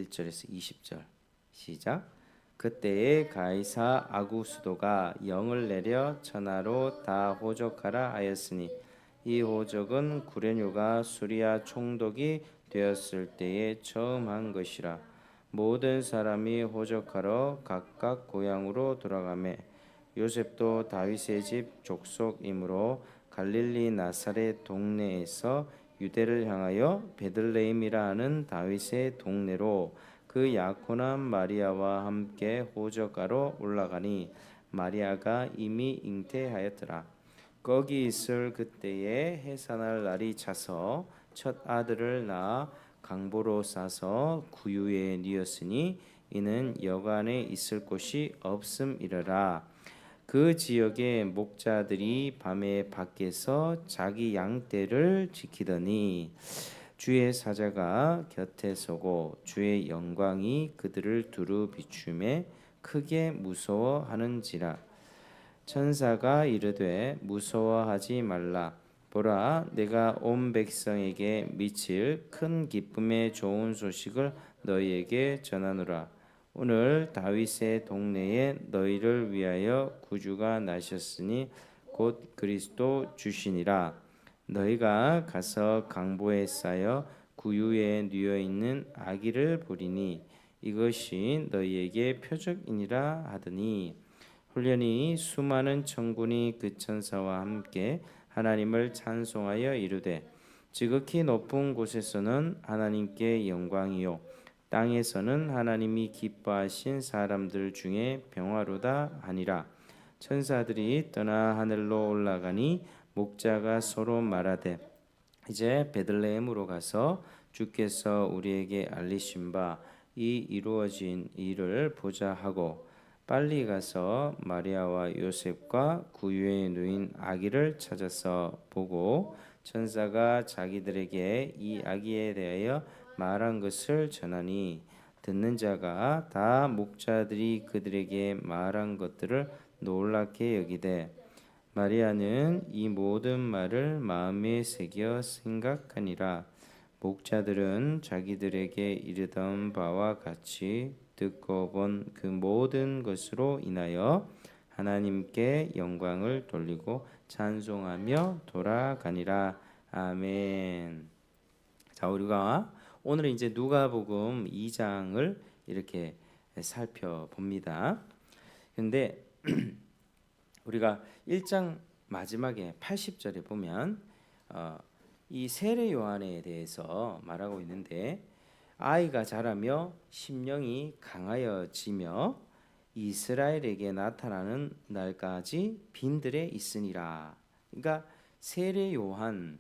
1절에서 20절 시작. 그때에 가이사 아구스도가 영을 내려 천하로 다 호적하라 하였으니 이 호적은 구레뇨가 수리아 총독이 되었을 때에 처음 한 것이라. 모든 사람이 호적하러 각각 고향으로 돌아가매 요셉도 다윗의 집 족속이므로 갈릴리 나사렛 동네에서 유대를 향하여 베들레헴이라 하는 다윗의 동네로 그 약혼한 마리아와 함께 호적하러 올라가니 마리아가 이미 잉태하였더라. 거기 있을 그때에 해산할 날이 차서 첫 아들을 낳아 강보로 싸서 구유에 뉘었으니 이는 여관에 있을 곳이 없음이러라. 그 지역의 목자들이 밤에 밖에서 자기 양떼를 지키더니 주의 사자가 곁에 서고 주의 영광이 그들을 두루 비추매 크게 무서워하는지라. 천사가 이르되 무서워하지 말라. 보라, 내가 온 백성에게 미칠 큰 기쁨의 좋은 소식을 너희에게 전하노라. 오늘 다윗의 동네에 너희를 위하여 구주가 나셨으니 곧 그리스도 주시니라. 너희가 가서 강보에 쌓여 구유에 뉘어 있는 아기를 보리니 이것이 너희에게 표적이니라 하더니 홀련히 수많은 천군이 그 천사와 함께 하나님을 찬송하여 이르되 지극히 높은 곳에서는 하나님께 영광이요 땅에서는 하나님이 기뻐하신 사람들 중에 평화로다 하니라. 천사들이 떠나 하늘로 올라가니 목자가 서로 말하되 이제 베들레헴으로 가서 주께서 우리에게 알리신 바 이 이루어진 일을 보자 하고 빨리 가서 마리아와 요셉과 구유에 누인 아기를 찾아서 보고 천사가 자기들에게 이 아기에 대하여 말한 것을 전하니 듣는 자가 다 목자들이 그들에게 말한 것들을 놀랍게 여기되 마리아는 이 모든 말을 마음에 새겨 생각하니라. 목자들은 자기들에게 이르던 바와 같이 듣고 본 그 모든 것으로 인하여 하나님께 영광을 돌리고 찬송하며 돌아가니라. 아멘. 자, 우리가 오늘 이제 누가복음 2장을 이렇게 살펴봅니다. 근데 우리가 1장 마지막에 80절에 보면 이 세례 요한에 대해서 말하고 있는데 아이가 자라며 심령이 강하여지며 이스라엘에게 나타나는 날까지 빈들에 있으니라. 그러니까 세례 요한은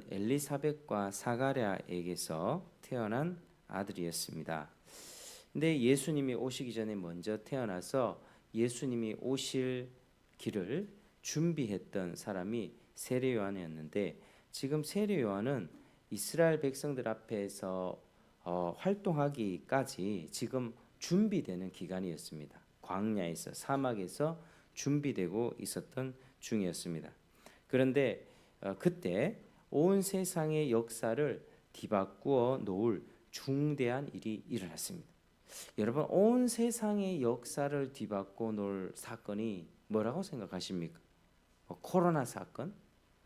엘리사벳과 사가랴에게서 태어난 아들이었습니다. 근데 예수님이 오시기 전에 먼저 태어나서 예수님이 오실 길을 준비했던 사람이 세례 요한이었는데 지금 세례 요한은 이스라엘 백성들 앞에서 활동하기까지 지금 준비되는 기간이었습니다. 광야에서 사막에서 준비되고 있었던 중이었습니다. 그런데 그때 온 세상의 역사를 뒤바꾸어 놓을 중대한 일이 일어났습니다. 여러분, 온 세상의 역사를 뒤바꿔 놓을 사건이 뭐라고 생각하십니까? 코로나 사건?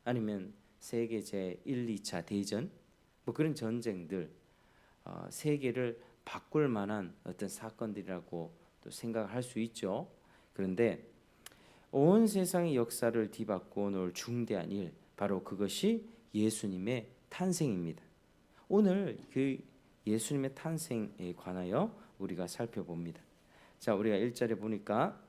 아니면 세계 제1, 2차 대전? 그런 전쟁들, 세계를 바꿀 만한 어떤 사건들이라고 또 생각할 수 있죠. 그런데 온 세상의 역사를 뒤바꿔 놓을 중대한 일, 바로 그것이 예수님의 탄생입니다. 오늘 그 예수님의 탄생에 관하여 우리가 살펴봅니다. 자, 우리가 1절에 보니까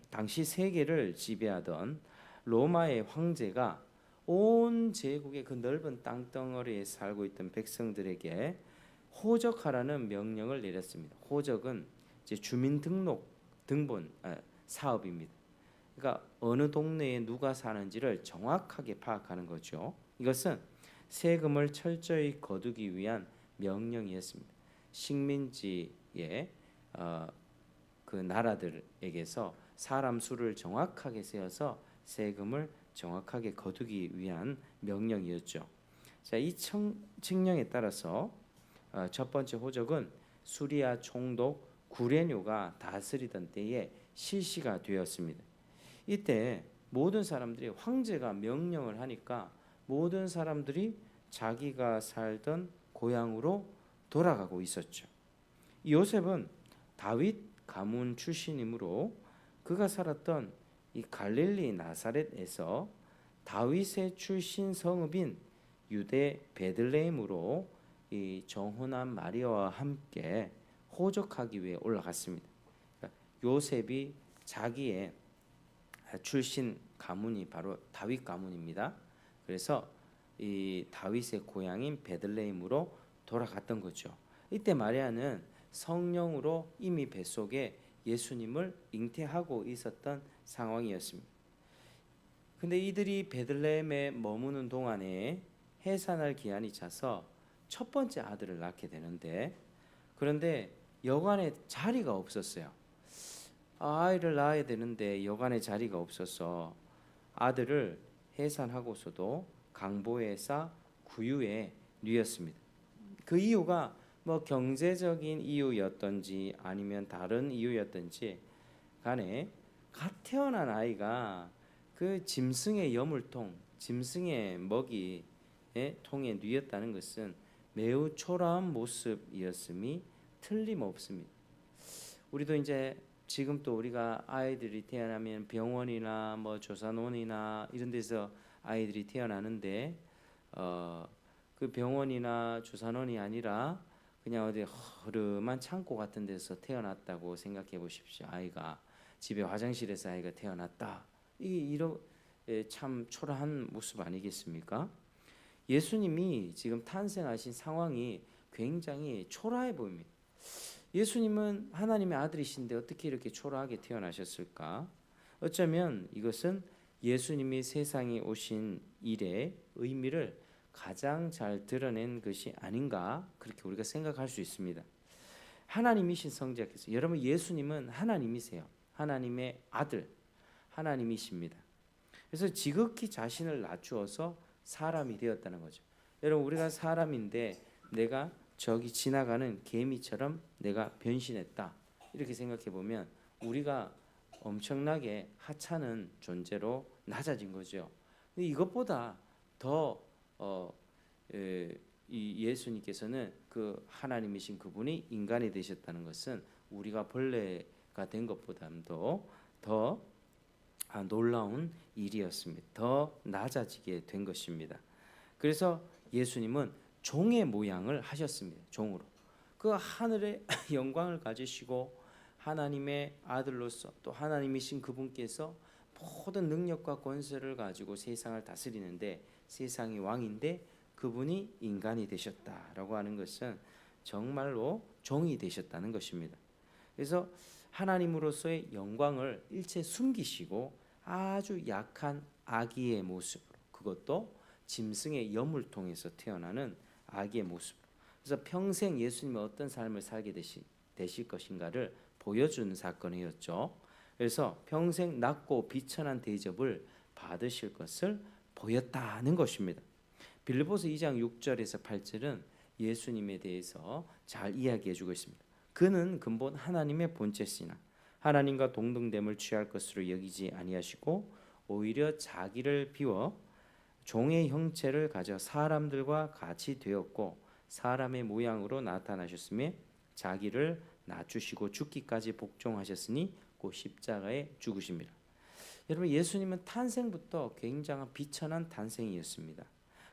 당시 세계를 지배하던 로마의 황제가 온 제국의 그 넓은 땅덩어리에 살고 있던 백성들에게 호적하라는 명령을 내렸습니다. 호적은 이제 주민등록 등본 사업입니다. 그러니까 어느 동네에 누가 사는지를 정확하게 파악하는 거죠. 이것은 세금을 철저히 거두기 위한 명령이었습니다. 식민지의 그 나라들에게서 사람 수를 정확하게 세어서 세금을 정확하게 거두기 위한 명령이었죠. 자, 이 칙령에 따라서 첫 번째 호적은 수리아 총독 구레뇨가 다스리던 때에 실시가 되었습니다. 이때 모든 사람들이 황제가 명령을 하니까 모든 사람들이 자기가 살던 고향으로 돌아가고 있었죠. 요셉은 다윗 가문 출신이므로 그가 살았던 이 갈릴리 나사렛에서 다윗의 출신 성읍인 유대 베들레헴으로 이 정혼한 마리아와 함께 호적하기 위해 올라갔습니다. 그러니까 요셉이 자기의 출신 가문이 바로 다윗 가문입니다. 그래서 이 다윗의 고향인 베들레헴으로 돌아갔던 거죠. 이때 마리아는 성령으로 이미 뱃속에 예수님을 잉태하고 있었던 상황이었습니다. 근데 이들이 베들레헴에 머무는 동안에 해산할 기한이 차서 첫 번째 아들을 낳게 되는데, 그런데 여관에 자리가 없었어요. 아이를 낳아야 되는데 여관에 자리가 없어서 아들을 해산하고서도 강보에 싸 구유에 뉘었습니다. 그 이유가 뭐 경제적인 이유였던지 아니면 다른 이유였던지 간에 갓 태어난 아이가 그 짐승의 여물통, 짐승의 먹이의 통에 뉘었다는 것은 매우 초라한 모습이었음이 틀림없습니다. 우리도 이제 지금 또 우리가 아이들이 태어나면 병원이나 뭐 조산원이나 이런 데서 아이들이 태어나는데 그 병원이나 조산원이 아니라 그냥 어디 허름한 창고 같은 데서 태어났다고 생각해 보십시오. 아이가 집에 화장실에서 아이가 태어났다. 이런 참 초라한 모습 아니겠습니까? 예수님이 지금 탄생하신 상황이 굉장히 초라해 보입니다. 예수님은 하나님의 아들이신데 어떻게 이렇게 초라하게 태어나셨을까? 어쩌면 이것은 예수님이 세상에 오신 일의 의미를 가장 잘 드러낸 것이 아닌가, 그렇게 우리가 생각할 수 있습니다. 하나님이신 성자께서, 여러분 예수님은 하나님이세요. 하나님의 아들, 하나님이십니다. 그래서 지극히 자신을 낮추어서 사람이 되었다는 거죠. 여러분 우리가 사람인데 내가 저기 지나가는 개미처럼 내가 변신했다, 이렇게 생각해 보면 우리가 엄청나게 하찮은 존재로 낮아진 거죠. 근데 이것보다 더 이 예수님께서는 그 하나님이신 그분이 인간이 되셨다는 것은 우리가 벌레가 된 것보다도 더 놀라운 일이었습니다. 더 낮아지게 된 것입니다. 그래서 예수님은 종의 모양을 하셨습니다. 종으로 그 하늘의 영광을 가지시고 하나님의 아들로서 또 하나님이신 그분께서 모든 능력과 권세를 가지고 세상을 다스리는데 세상의 왕인데 그분이 인간이 되셨다라고 하는 것은 정말로 종이 되셨다는 것입니다. 그래서 하나님으로서의 영광을 일체 숨기시고 아주 약한 아기의 모습으로, 그것도 짐승의 여물통에서 태어나는 아기의 모습으로, 그래서 평생 예수님이 어떤 삶을 살게 되실 것인가를 보여준 사건이었죠. 그래서 평생 낮고 비천한 대접을 받으실 것을 보였다는 것입니다. 빌립보서 2장 6절에서 8절은 예수님에 대해서 잘 이야기해 주고 있습니다. 그는 근본 하나님의 본체시나 하나님과 동등됨을 취할 것으로 여기지 아니하시고 오히려 자기를 비워 종의 형체를 가져 사람들과 같이 되었고 사람의 모양으로 나타나셨으며 자기를 낮추시고 죽기까지 복종하셨으니 곧 십자가에 죽으십니다. 여러분 예수님은 탄생부터 굉장한 비천한 탄생이었습니다.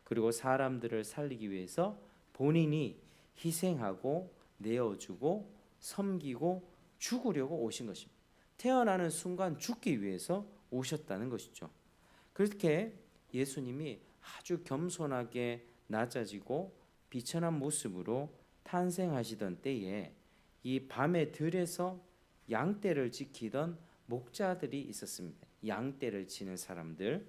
그리고 사람들을 살리기 위해서 본인이 희생하고 내어주고 섬기고 죽으려고 오신 것입니다. 태어나는 순간 죽기 위해서 오셨다는 것이죠. 그렇게 예수님이 아주 겸손하게 낮아지고 비천한 모습으로 탄생하시던 때에 이 밤의 들에서 양떼를 지키던 목자들이 있었습니다. 양떼를 치는 사람들.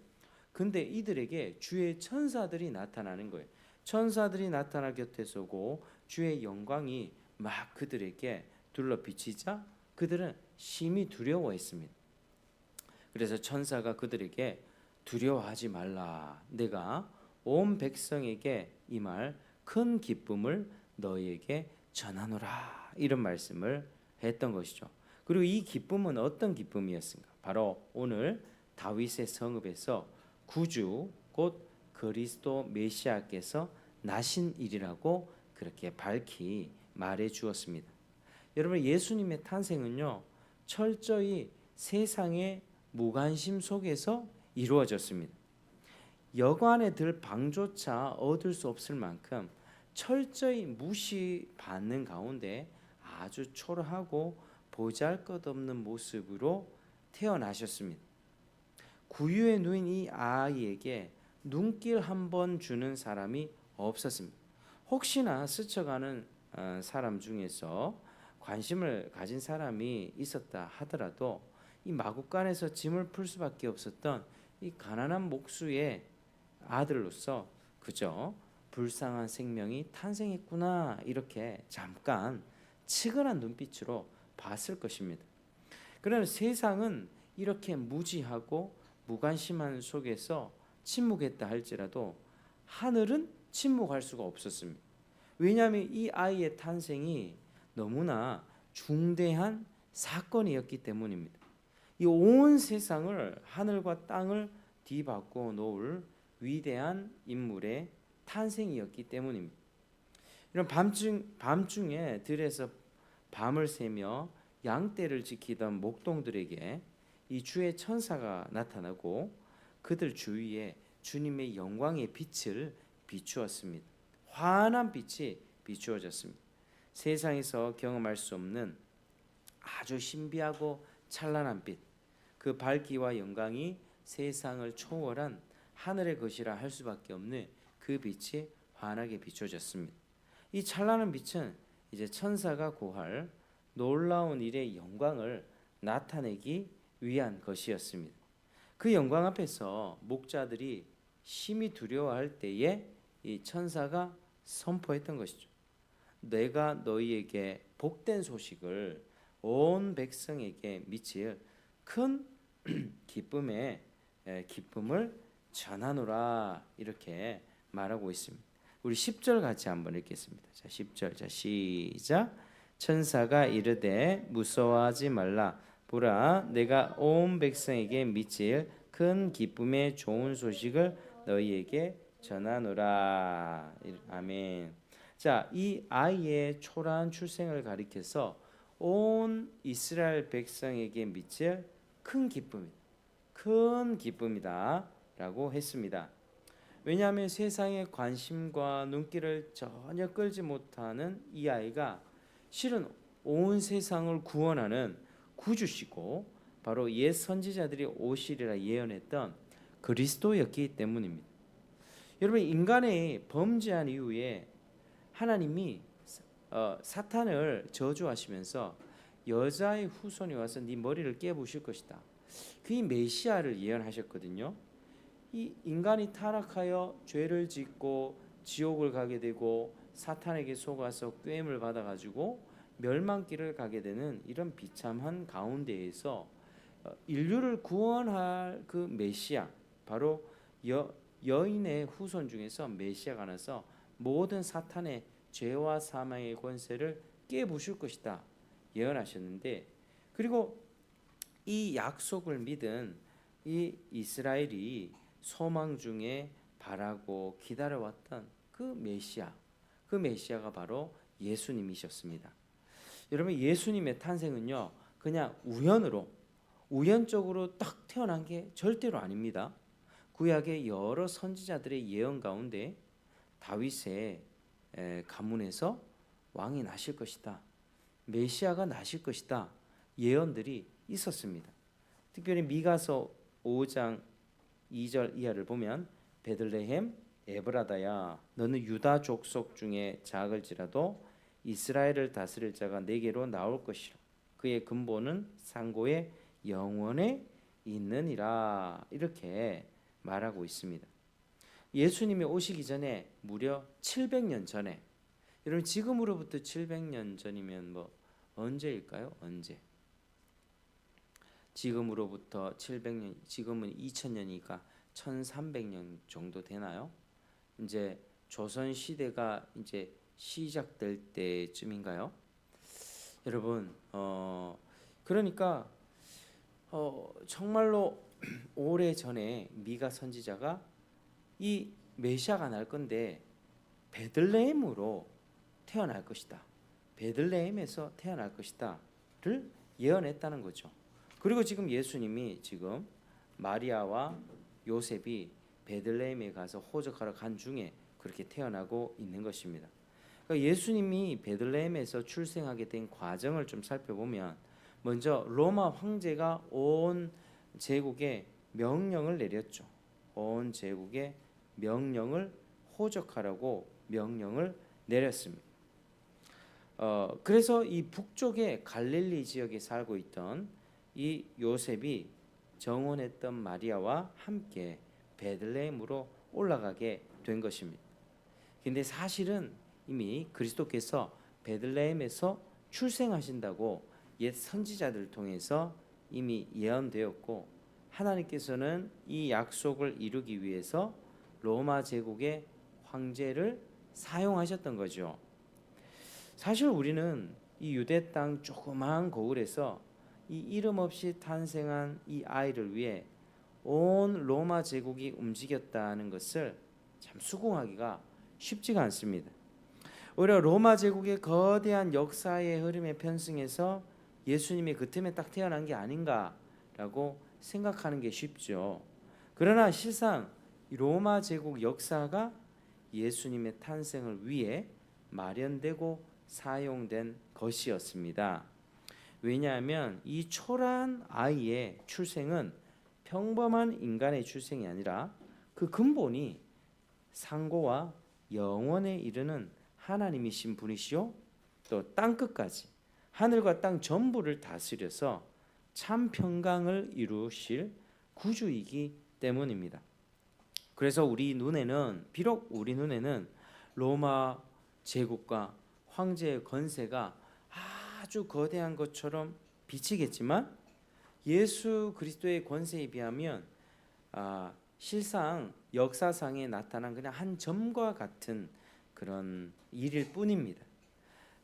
근데 이들에게 주의 천사들이 나타나는 거예요. 천사들이 나타나 곁에 서고 주의 영광이 막 그들에게 둘러 비치자 그들은 심히 두려워했습니다. 그래서 천사가 그들에게 두려워하지 말라. 내가 온 백성에게 이 말 큰 기쁨을 너희에게 전하노라 이런 말씀을 했던 것이죠. 그리고 이 기쁨은 어떤 기쁨이었습니까? 바로 오늘 다윗의 성읍에서 구주 곧 그리스도 메시아께서 나신 일이라고 그렇게 밝히 말해 주었습니다. 여러분, 예수님의 탄생은요 철저히 세상의 무관심 속에서 이루어졌습니다. 여관에 들 방조차 얻을 수 없을 만큼 철저히 무시받는 가운데 아주 초라하고 보잘것없는 모습으로 태어나셨습니다. 구유에 누인 이 아이에게 눈길 한 번 주는 사람이 없었습니다. 혹시나 스쳐가는 사람 중에서 관심을 가진 사람이 있었다 하더라도 이 마구간에서 짐을 풀 수밖에 없었던 이 가난한 목수의 아들로서 그저 불쌍한 생명이 탄생했구나 이렇게 잠깐 측은한 눈빛으로 봤을 것입니다. 그러나 세상은 이렇게 무지하고 무관심한 속에서 침묵했다 할지라도 하늘은 침묵할 수가 없었습니다. 왜냐하면 이 아이의 탄생이 너무나 중대한 사건이었기 때문입니다. 이 온 세상을 하늘과 땅을 뒤바꿔 놓을 위대한 인물의 탄생이었기 때문입니다. 이런 밤중에 들에서 밤을 새며 양떼를 지키던 목동들에게 이 주의 천사가 나타나고 그들 주위에 주님의 영광의 빛을 비추었습니다. 환한 빛이 비추어졌습니다. 세상에서 경험할 수 없는 아주 신비하고 찬란한 빛, 그 밝기와 영광이 세상을 초월한 하늘의 것이라 할 수밖에 없는 그 빛이 환하게 비춰졌습니다. 이 찬란한 빛은 이제 천사가 고할 놀라운 일의 영광을 나타내기 위한 것이었습니다. 그 영광 앞에서 목자들이 심히 두려워할 때에 이 천사가 선포했던 것이죠. 내가 너희에게 복된 소식을 온 백성에게 미칠 큰 기쁨을 전하노라 이렇게 말하고 있습니다. 우리 10절 같이 한번 읽겠습니다. 자, 10절. 자, 시작. 천사가 이르되 무서워하지 말라. 보라, 내가 온 백성에게 미칠 큰 기쁨의 좋은 소식을 너희에게 전하노라. 아멘. 자, 이 아이의 초라한 출생을 가리켜서 온 이스라엘 백성에게 미칠 큰 기쁨이다라고 했습니다. 왜냐하면 세상의 관심과 눈길을 전혀 끌지 못하는 이 아이가 실은 온 세상을 구원하는 구주시고 바로 옛 선지자들이 오시리라 예언했던 그리스도였기 때문입니다. 여러분, 인간의 범죄한 이후에 하나님이 사탄을 저주하시면서 여자의 후손이 와서 네 머리를 깨부실 것이다. 그의 메시아를 예언하셨거든요. 이 인간이 타락하여 죄를 짓고 지옥을 가게 되고 사탄에게 속아서 꾀임을 받아가지고 멸망길을 가게 되는 이런 비참한 가운데에서 인류를 구원할 그 메시아, 바로 여인의 후손 중에서 메시아가 나서 모든 사탄의 죄와 사망의 권세를 깨부술 것이다 예언하셨는데, 그리고 이 약속을 믿은 이 이스라엘이 소망 중에 바라고 기다려왔던 그 메시아가 바로 예수님이셨습니다. 여러분, 예수님의 탄생은요 그냥 우연적으로 딱 태어난 게 절대로 아닙니다. 구약의 여러 선지자들의 예언 가운데 다윗의 가문에서 왕이 나실 것이다, 메시아가 나실 것이다 예언들이 있었습니다. 특별히 미가서 5장 2절 이하를 보면 베들레헴 에브라다야, 너는 유다 족속 중에 작을지라도 이스라엘을 다스릴 자가 내게로 나올 것이라. 그의 근본은 상고의 영원에 있느니라. 이렇게 말하고 있습니다. 예수님이 오시기 전에 무려 700년 전에, 여러분 지금으로부터 700년 전이면 뭐 언제일까요? 언제? 지금으로부터 700년, 지금은 2000년이니까 1300년 정도 되나요? 이제 조선 시대가 이제 시작될 때쯤인가요? 여러분, 그러니까 정말로 오래 전에 미가 선지자가 이 메시아가 날 건데 베들레헴으로 태어날 것이다. 베들레헴에서 태어날 것이다를 예언했다는 거죠. 그리고 지금 예수님이 지금 마리아와 요셉이 베들레헴에 가서 호적하러 간 중에 그렇게 태어나고 있는 것입니다. 그러니까 예수님이 베들레헴에서 출생하게 된 과정을 좀 살펴보면 먼저 로마 황제가 온 제국에 명령을 내렸죠. 온 제국에 명령을 호적하라고 명령을 내렸습니다. 그래서 이 북쪽의 갈릴리 지역에 살고 있던 이 요셉이 정혼했던 마리아와 함께 베들레헴으로 올라가게 된 것입니다. 근데 사실은 이미 그리스도께서 베들레헴에서 출생하신다고 옛 선지자들 통해서 이미 예언되었고, 하나님께서는 이 약속을 이루기 위해서 로마 제국의 황제를 사용하셨던 거죠. 사실 우리는 이 유대 땅 조그마한 고을에서 이 이름 없이 탄생한 이 아이를 위해 온 로마 제국이 움직였다는 것을 참 수긍하기가 쉽지가 않습니다. 오히려 로마 제국의 거대한 역사의 흐름에 편승해서 예수님이 그 틈에 딱 태어난 게 아닌가라고 생각하는 게 쉽죠. 그러나 실상 로마 제국 역사가 예수님의 탄생을 위해 마련되고 사용된 것이었습니다. 왜냐하면 이 초라한 아이의 출생은 평범한 인간의 출생이 아니라 그 근본이 상고와 영원에 이르는 하나님이신 분이시요, 또 땅끝까지 하늘과 땅 전부를 다스려서 참 평강을 이루실 구주이기 때문입니다. 그래서 비록 우리 눈에는 로마 제국과 황제의 권세가 아주 거대한 것처럼 비치겠지만 예수 그리스도의 권세에 비하면 실상 역사상에 나타난 그냥 한 점과 같은 그런 일일 뿐입니다.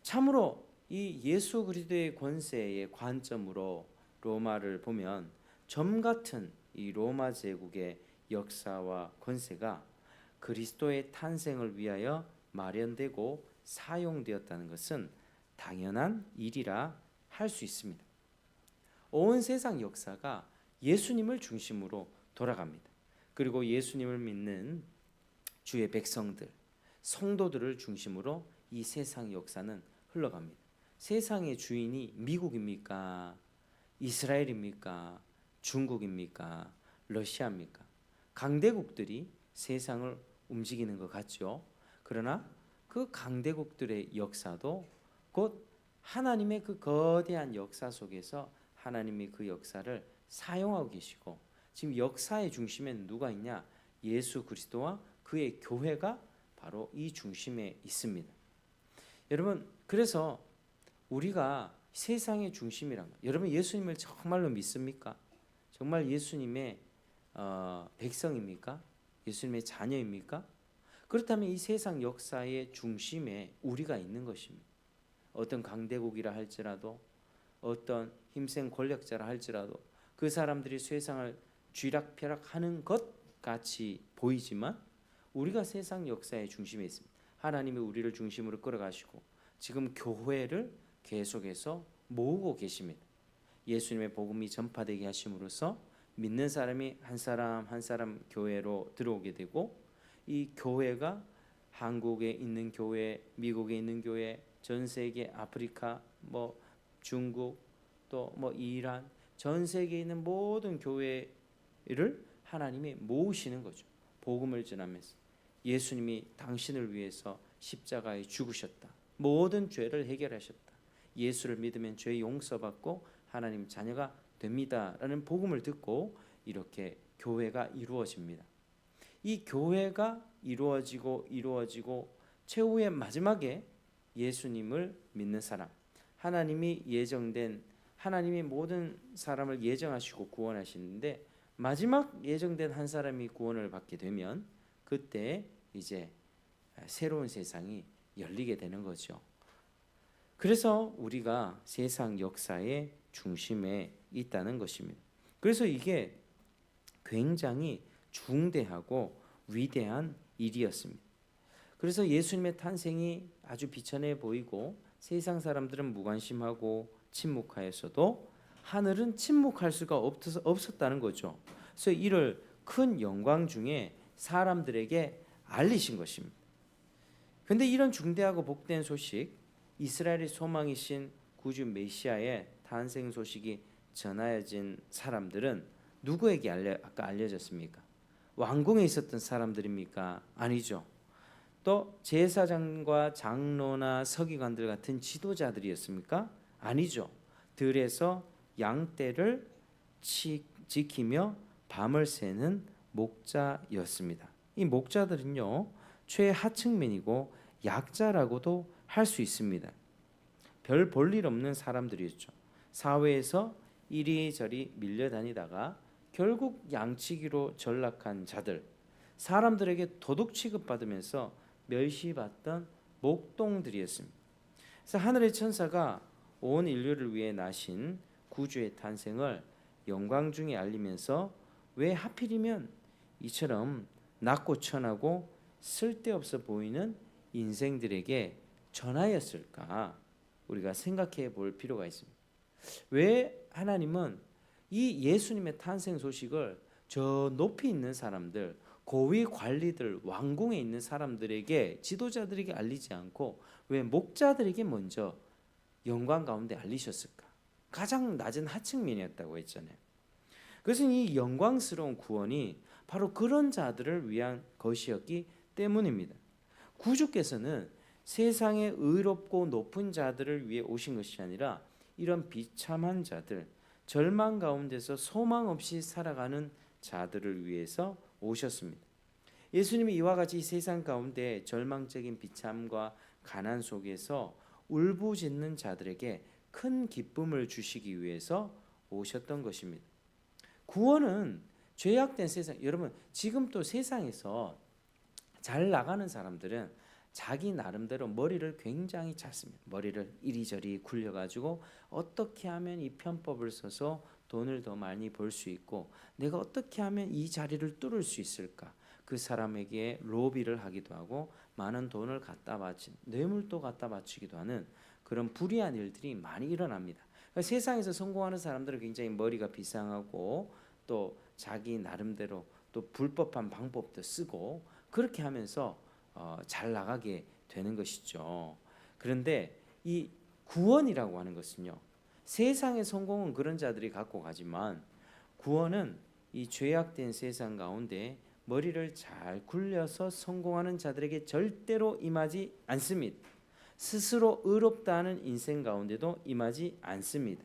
참으로 이 예수 그리스도의 권세의 관점으로 로마를 보면 점 같은 이 로마 제국의 역사와 권세가 그리스도의 탄생을 위하여 마련되고 사용되었다는 것은 당연한 일이라 할 수 있습니다. 온 세상 역사가 예수님을 중심으로 돌아갑니다. 그리고 예수님을 믿는 주의 백성들, 성도들을 중심으로 이 세상 역사는 흘러갑니다. 세상의 주인이 미국입니까? 이스라엘입니까? 중국입니까? 러시아입니까? 강대국들이 세상을 움직이는 것 같죠. 그러나 그 강대국들의 역사도 곧 하나님의 그 거대한 역사 속에서 하나님이 그 역사를 사용하고 계시고, 지금 역사의 중심에는 누가 있냐? 예수 그리스도와 그의 교회가 바로 이 중심에 있습니다. 여러분, 그래서 우리가 세상의 중심이란 것, 여러분 예수님을 정말로 믿습니까? 정말 예수님의 백성입니까? 예수님의 자녀입니까? 그렇다면 이 세상 역사의 중심에 우리가 있는 것입니다. 어떤 강대국이라 할지라도, 어떤 힘센 권력자라 할지라도 그 사람들이 세상을 쥐락펴락하는 것 같이 보이지만 우리가 세상 역사의 중심에 있습니다. 하나님이 우리를 중심으로 끌어가시고 지금 교회를 계속해서 모으고 계십니다. 예수님의 복음이 전파되게 하심으로써 믿는 사람이 한 사람 한 사람 교회로 들어오게 되고, 이 교회가 한국에 있는 교회, 미국에 있는 교회, 전 세계, 아프리카, 중국, 또 이란, 전 세계에 있는 모든 교회를 하나님이 모으시는 거죠. 복음을 전하면서 예수님이 당신을 위해서 십자가에 죽으셨다. 모든 죄를 해결하셨다. 예수를 믿으면 죄 용서받고 하나님 자녀가 됩니다라는 복음을 듣고 이렇게 교회가 이루어집니다. 이 교회가 이루어지고 최후의 마지막에 예수님을 믿는 사람, 하나님이 모든 사람을 예정하시고 구원하시는데 마지막 예정된 한 사람이 구원을 받게 되면 그때 이제 새로운 세상이 열리게 되는 거죠. 그래서 우리가 세상 역사의 중심에 있다는 것입니다. 그래서 이게 굉장히 중대하고 위대한 일이었습니다. 그래서 예수님의 탄생이 아주 비천해 보이고 세상 사람들은 무관심하고 침묵하였어도 하늘은 침묵할 수가 없었다는 거죠. 그래서 이를 큰 영광 중에 사람들에게 알리신 것입니다. 그런데 이런 중대하고 복된 소식, 이스라엘의 소망이신 구주 메시아의 탄생 소식이 전하여진 사람들은 누구에게 아까 알려졌습니까? 왕궁에 있었던 사람들입니까? 아니죠. 또 제사장과 장로나 서기관들 같은 지도자들이었습니까? 아니죠. 들에서 양떼를 지키며 밤을 새는 목자였습니다. 이 목자들은요, 최하층민이고 약자라고도 할 수 있습니다. 별 볼 일 없는 사람들이었죠. 사회에서 이리저리 밀려다니다가 결국 양치기로 전락한 자들, 사람들에게 도둑 취급받으면서 멸시받던 목동들이었습니다. 그래서 하늘의 천사가 온 인류를 위해 나신 구주의 탄생을 영광 중에 알리면서 왜 하필이면 이처럼 낮고 천하고 쓸데없어 보이는 인생들에게 전하였을까? 우리가 생각해 볼 필요가 있습니다. 왜 하나님은 이 예수님의 탄생 소식을 저 높이 있는 사람들, 고위 관리들, 왕궁에 있는 사람들에게, 지도자들에게 알리지 않고 왜 목자들에게 먼저 영광 가운데 알리셨을까? 가장 낮은 하층민이었다고 했잖아요. 그래서 이 영광스러운 구원이 바로 그런 자들을 위한 것이었기 때문입니다. 구주께서는 세상의 의롭고 높은 자들을 위해 오신 것이 아니라 이런 비참한 자들, 절망 가운데서 소망 없이 살아가는 자들을 위해서 오셨습니다. 예수님이 이와 같이 세상 가운데 절망적인 비참과 가난 속에서 울부짖는 자들에게 큰 기쁨을 주시기 위해서 오셨던 것입니다. 구원은 죄악된 세상, 여러분 지금 또 세상에서 잘 나가는 사람들은 자기 나름대로 머리를 굉장히 잘 씁니다. 머리를 이리저리 굴려가지고 어떻게 하면 이 편법을 써서 돈을 더 많이 벌 수 있고 내가 어떻게 하면 이 자리를 뚫을 수 있을까? 그 사람에게 로비를 하기도 하고 많은 돈을 갖다 바친 뇌물도 갖다 바치기도 하는 그런 불의한 일들이 많이 일어납니다. 그러니까 세상에서 성공하는 사람들은 굉장히 머리가 비상하고 또 자기 나름대로 또 불법한 방법도 쓰고 그렇게 하면서 잘 나가게 되는 것이죠. 그런데 이 구원이라고 하는 것은요, 세상의 성공은 그런 자들이 갖고 가지만 구원은 이 죄악된 세상 가운데 머리를 잘 굴려서 성공하는 자들에게 절대로 임하지 않습니다. 스스로 의롭다는 인생 가운데도 임하지 않습니다.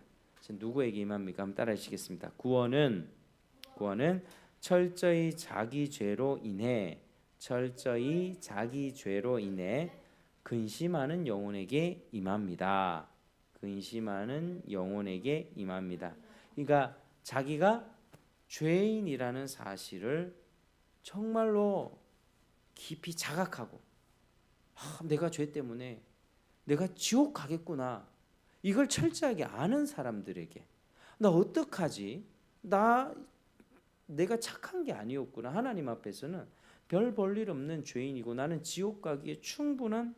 누구에게 임합니까? 한번 따라해 주시겠습니다. 구원은 철저히 자기 죄로 인해 근심하는 영혼에게 임합니다. 근심하는 영혼에게 임합니다. 그러니까 자기가 죄인이라는 사실을 정말로 깊이 자각하고 내가 죄 때문에 내가 지옥 가겠구나. 이걸 철저하게 아는 사람들에게 나 어떡하지? 내가 착한 게 아니었구나. 하나님 앞에서는 별 볼 일 없는 죄인이고 나는 지옥 가기에 충분한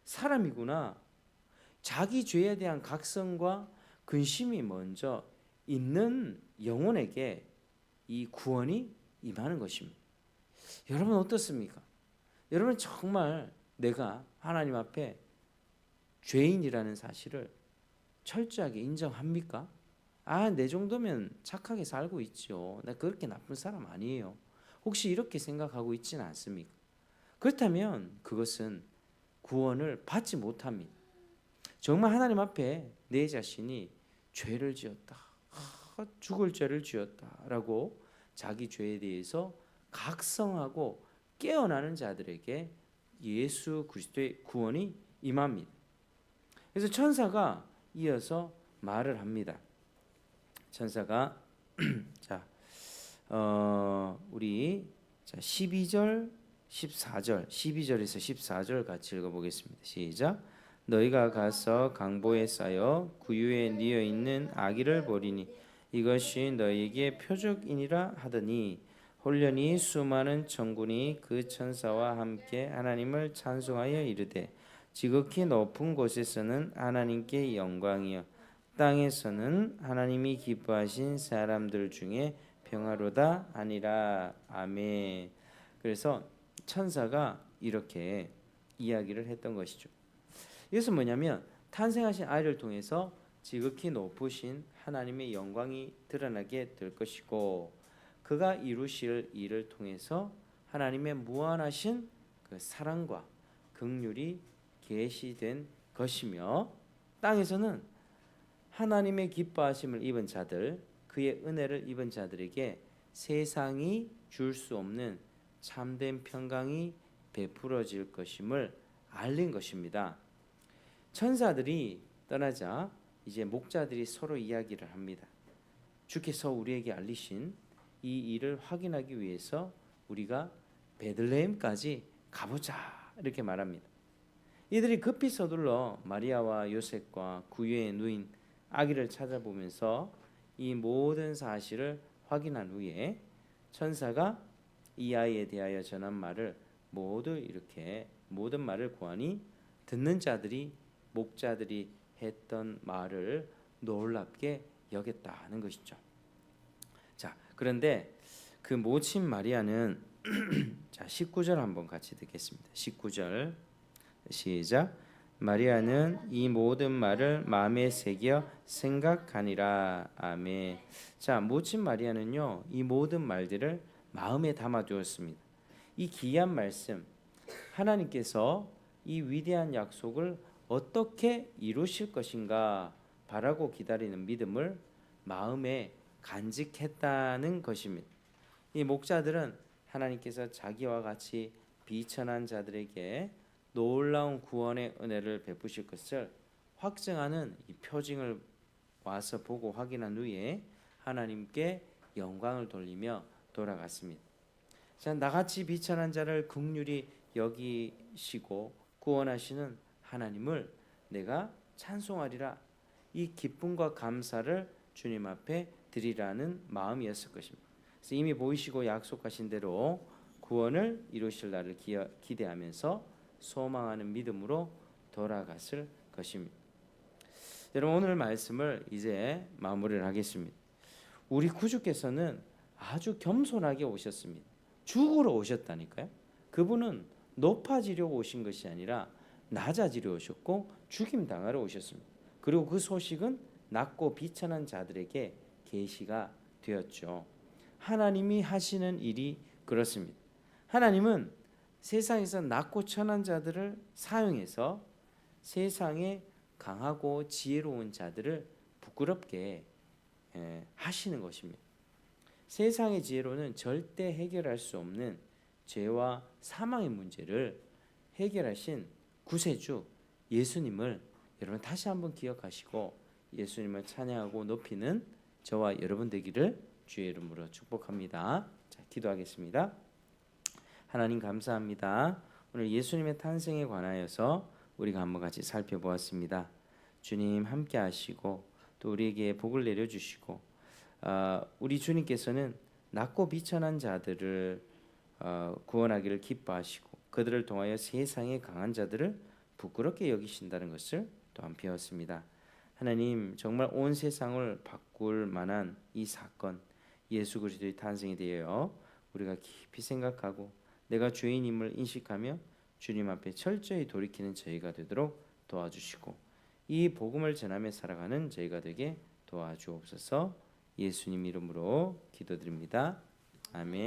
사람이구나. 자기 죄에 대한 각성과 근심이 먼저 있는 영혼에게 이 구원이 임하는 것입니다. 여러분 어떻습니까? 여러분 정말 내가 하나님 앞에 죄인이라는 사실을 철저하게 인정합니까? 내 정도면 착하게 살고 있죠. 나 그렇게 나쁜 사람 아니에요. 혹시 이렇게 생각하고 있지는 않습니까? 그렇다면 그것은 구원을 받지 못합니다. 정말 하나님 앞에 내 자신이 죄를 지었다, 죽을 죄를 지었다라고 자기 죄에 대해서 각성하고 깨어나는 자들에게 예수 그리스도의 구원이 임합니다. 그래서 천사가 이어서 말을 합니다. 천사가 우리 12절 14절, 12절에서 14절 같이 읽어보겠습니다. 시작. 너희가 가서 강보에 쌓여 구유에 뉘어 있는 아기를 보리니 이것이 너희에게 표적이니라 하더니 홀련히 수많은 천군이 그 천사와 함께 하나님을 찬송하여 이르되 지극히 높은 곳에서는 하나님께 영광이요 땅에서는 하나님이 기뻐하신 사람들 중에 평화로다 하니라. 아멘. 그래서 천사가 이렇게 이야기를 했던 것이죠. 이것은 뭐냐면 탄생하신 아이를 통해서 지극히 높으신 하나님의 영광이 드러나게 될 것이고 그가 이루실 일을 통해서 하나님의 무한하신 그 사랑과 긍휼이 계시된 것이며 땅에서는 하나님의 기뻐하심을 입은 자들, 그의 은혜를 입은 자들에게 세상이 줄 수 없는 참된 평강이 베풀어질 것임을 알린 것입니다. 천사들이 떠나자 이제 목자들이 서로 이야기를 합니다. 주께서 우리에게 알리신 이 일을 확인하기 위해서 우리가 베들레헴까지 가보자 이렇게 말합니다. 이들이 급히 서둘러 마리아와 요셉과 구유에 누인 아기를 찾아보면서 이 모든 사실을 확인한 후에 천사가 이 아이에 대하여 전한 말을 모두 이렇게 모든 말을 고하니 듣는 자들이 목자들이 했던 말을 놀랍게 여겼다는 것이죠. 자, 그런데 그 모친 마리아는 자, 19절 한번 같이 듣겠습니다. 19절 시작. 마리아는 이 모든 말을 마음에 새겨 생각하니라. 아멘. 자, 모친 마리아는요, 이 모든 말들을 마음에 담아두었습니다. 이 귀한 말씀, 하나님께서 이 위대한 약속을 어떻게 이루실 것인가 바라고 기다리는 믿음을 마음에 간직했다는 것입니다. 이 목자들은 하나님께서 자기와 같이 비천한 자들에게 놀라운 구원의 은혜를 베푸실 것을 확증하는 이 표징을 와서 보고 확인한 후에 하나님께 영광을 돌리며 돌아갔습니다. 자, 나같이 비천한 자를 긍휼히 여기시고 구원하시는 하나님을 내가 찬송하리라. 이 기쁨과 감사를 주님 앞에 드리라는 마음이었을 것입니다. 그래서 이미 보이시고 약속하신 대로 구원을 이루실 날을 기대하면서 소망하는 믿음으로 돌아갔을 것입니다. 여러분, 오늘 말씀을 이제 마무리를 하겠습니다. 우리 구주께서는 아주 겸손하게 오셨습니다. 죽으러 오셨다니까요. 그분은 높아지려고 오신 것이 아니라 낮아지려 오셨고 죽임당하러 오셨습니다. 그리고 그 소식은 낮고 비천한 자들에게 계시가 되었죠. 하나님이 하시는 일이 그렇습니다. 하나님은 세상에서 낮고 천한 자들을 사용해서 세상에 강하고 지혜로운 자들을 부끄럽게 하시는 것입니다. 세상의 지혜로는 절대 해결할 수 없는 죄와 사망의 문제를 해결하신 구세주 예수님을 여러분 다시 한번 기억하시고 예수님을 찬양하고 높이는 저와 여러분 되기를 주의 이름으로 축복합니다. 자, 기도하겠습니다. 하나님 감사합니다. 오늘 예수님의 탄생에 관하여서 우리가 한번 같이 살펴보았습니다. 주님 함께 하시고 또 우리에게 복을 내려주시고 우리 주님께서는 낮고 비천한 자들을 구원하기를 기뻐하시고 그들을 통하여 세상의 강한 자들을 부끄럽게 여기신다는 것을 또한 배웠습니다. 하나님, 정말 온 세상을 바꿀 만한 이 사건, 예수 그리스도의 탄생에 대하여 우리가 깊이 생각하고 내가 죄인임을 인식하며 주님 앞에 철저히 돌이키는 저희가 되도록 도와주시고 이 복음을 전하며 살아가는 저희가 되게 도와주옵소서. 예수님 이름으로 기도드립니다. 아멘.